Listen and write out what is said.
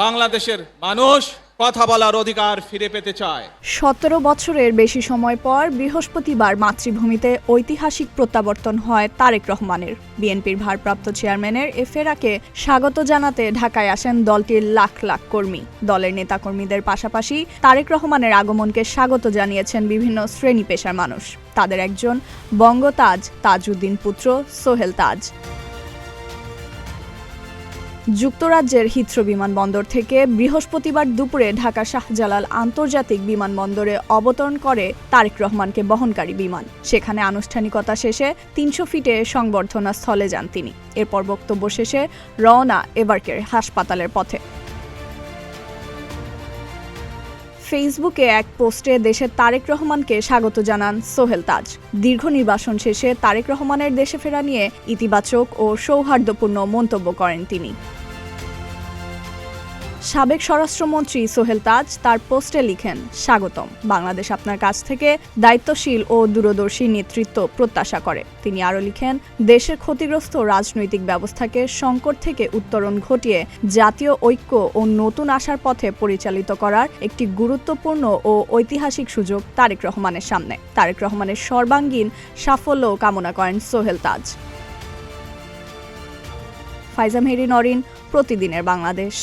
বাংলাদেশের মানুষ কথা বলার অধিকার ফিরে পেতে চায়। ১৭ বছরের বেশি সময় পর বৃহস্পতিবার মাতৃভূমিতে ঐতিহাসিক প্রত্যাবর্তন হয় তারেক রহমানের। বিএনপির ভারপ্রাপ্ত চেয়ারম্যানের এ ফেরাকে স্বাগত জানাতে ঢাকায় আসেন দলটির লাখ লাখ কর্মী। দলের নেতাকর্মীদের পাশাপাশি তারেক রহমানের আগমনকে স্বাগত জানিয়েছেন বিভিন্ন শ্রেণী পেশার মানুষ। তাদের একজন বঙ্গতাজ তাজউদ্দিন পুত্র সোহেল তাজ। যুক্তরাজ্যের হিথ্রো বিমানবন্দর থেকে বৃহস্পতিবার দুপুরে ঢাকা শাহজালাল আন্তর্জাতিক বিমানবন্দরে অবতরণ করে তারেক রহমানকে বহনকারী বিমান। সেখানে আনুষ্ঠানিকতা শেষে ৩০০ ফিটে সংবর্ধনা স্থলে যান তিনি। এরপর বক্তব্য শেষে রওনা এবারকের হাসপাতালের পথে। ফেসবুকে এক পোস্টে দেশের তারেক রহমানকে স্বাগত জানান সোহেল তাজ। দীর্ঘ নির্বাসন শেষে তারেক রহমানের দেশে ফেরা নিয়ে ইতিবাচক ও সৌহার্দ্যপূর্ণ মন্তব্য করেন তিনি। সাবেক স্বরাষ্ট্রমন্ত্রী সোহেল তাজ তার পোস্টে লিখেন, স্বাগতম, বাংলাদেশ আপনার কাছ থেকে দায়িত্বশীল ও দূরদর্শী নেতৃত্ব প্রত্যাশা করে। তিনি আরও লিখেন, দেশের ক্ষতিগ্রস্ত রাজনৈতিক ব্যবস্থাকে সংকট থেকে উত্তরণ ঘটিয়ে জাতীয় ঐক্য ও নতুন আশার পথে পরিচালিত করার একটি গুরুত্বপূর্ণ ও ঐতিহাসিক সুযোগ তারেক রহমানের সামনে। তারেক রহমানের সর্বাঙ্গীন সাফল্য কামনা করেন সোহেল তাজ। ফাইজা মেহেরি নরিন, প্রতিদিনের বাংলাদেশ।